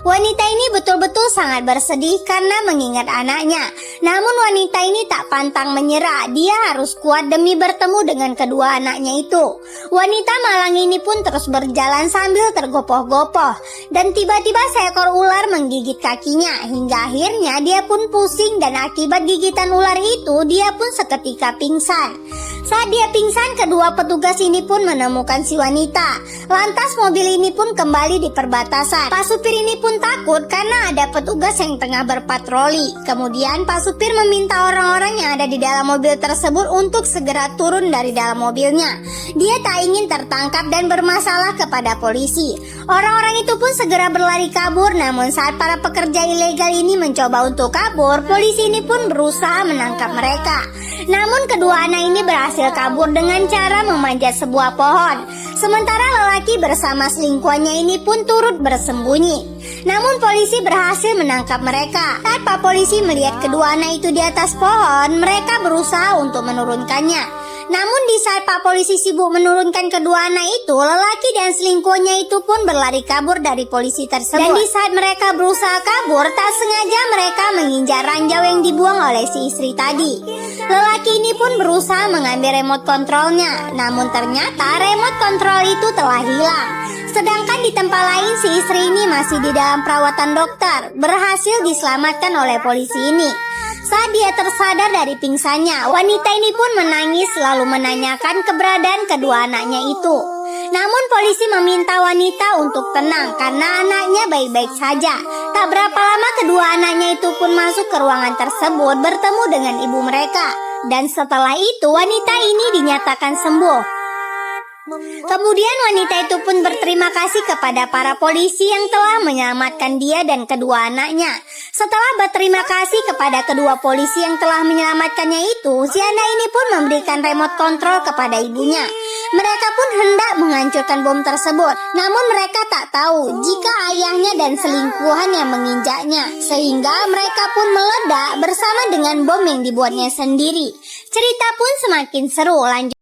Wanita ini betul-betul sangat bersedih karena mengingat anaknya. Namun wanita ini tak pantang menyerah, dia harus kuat demi bertemu dengan kedua anaknya itu. Wanita malang ini pun terus berjalan sambil tergopoh-gopoh. Dan tiba-tiba seekor ular menggigit kakinya, hingga akhirnya dia pun pusing dan akibat gigitan ular itu dia pun seketika pingsan. Saat dia pingsan, kedua petugas ini pun menemukan si wanita. Lantas mobil ini pun kembali di perbatasan. Pak supir ini pun takut karena ada petugas yang tengah berpatroli. Kemudian Pak supir meminta orang-orang yang ada di dalam mobil tersebut untuk segera turun dari dalam mobilnya. Dia tak ingin tertangkap dan bermasalah kepada polisi. Orang-orang itu pun segera berlari kabur, namun saat para pekerja ilegal ini mencoba untuk kabur, polisi ini pun berusaha menangkap mereka. Namun kedua anak ini berhasil kabur dengan cara memanjat sebuah pohon. Sementara lelaki bersama selingkuhannya ini pun turut bersembunyi. Namun polisi berhasil menangkap mereka. Saat Pak polisi melihat kedua anak itu di atas pohon, mereka berusaha untuk menurunkannya. Namun di saat Pak polisi sibuk menurunkan kedua anak itu, lelaki dan selingkuhannya itu pun berlari kabur dari polisi tersebut. Dan di saat mereka berusaha kabur, tak sengaja mereka menginjak ranjau yang dibuang oleh si istri tadi. Lelaki ini pun berusaha mengambil remote kontrolnya, namun ternyata remote kontrol itu telah hilang. Sedangkan di tempat lain si istri ini masih di dalam perawatan dokter, berhasil diselamatkan oleh polisi ini. Saat dia tersadar dari pingsannya, wanita ini pun menangis lalu menanyakan keberadaan kedua anaknya itu. Namun polisi meminta wanita untuk tenang karena anaknya baik-baik saja. Tak berapa lama kedua anaknya itu pun masuk ke ruangan tersebut bertemu dengan ibu mereka. Dan setelah itu wanita ini dinyatakan sembuh. Kemudian wanita itu pun berterima kasih kepada para polisi yang telah menyelamatkan dia dan kedua anaknya. Setelah berterima kasih kepada kedua polisi yang telah menyelamatkannya itu, si anak ini pun memberikan remote kontrol kepada ibunya. Mereka pun hendak menghancurkan bom tersebut, namun mereka tak tahu jika ayahnya dan selingkuhan yang menginjaknya, sehingga mereka pun meledak bersama dengan bom yang dibuatnya sendiri. Cerita pun semakin seru. Lanjut.